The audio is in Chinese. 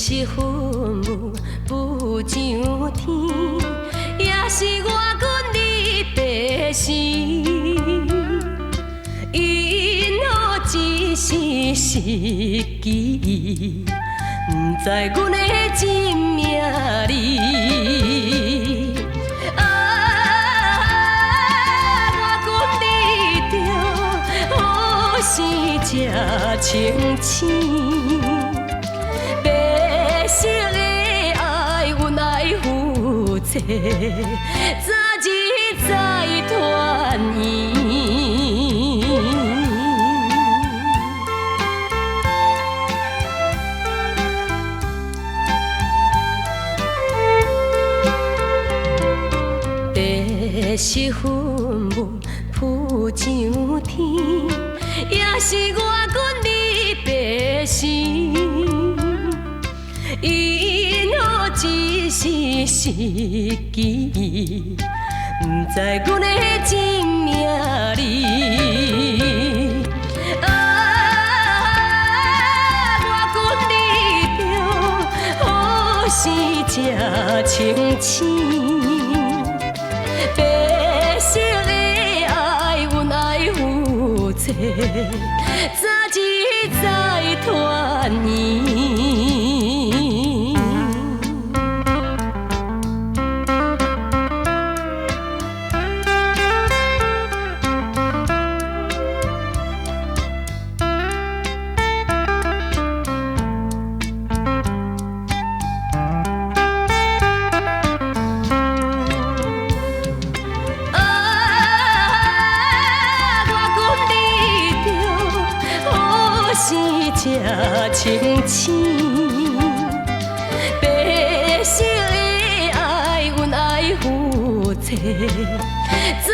是云雾不上天，也是我阮你白时，因何只是时机，不知阮的真命里。这情深，白色的爱，阮爱负责，早日再团圆。白色云雾浮上天。也是我阮你白时，因何只是时机，不知阮的真命里。我阮你着好生这情深。早日再团圆。这情深，白色的爱，阮爱负责，早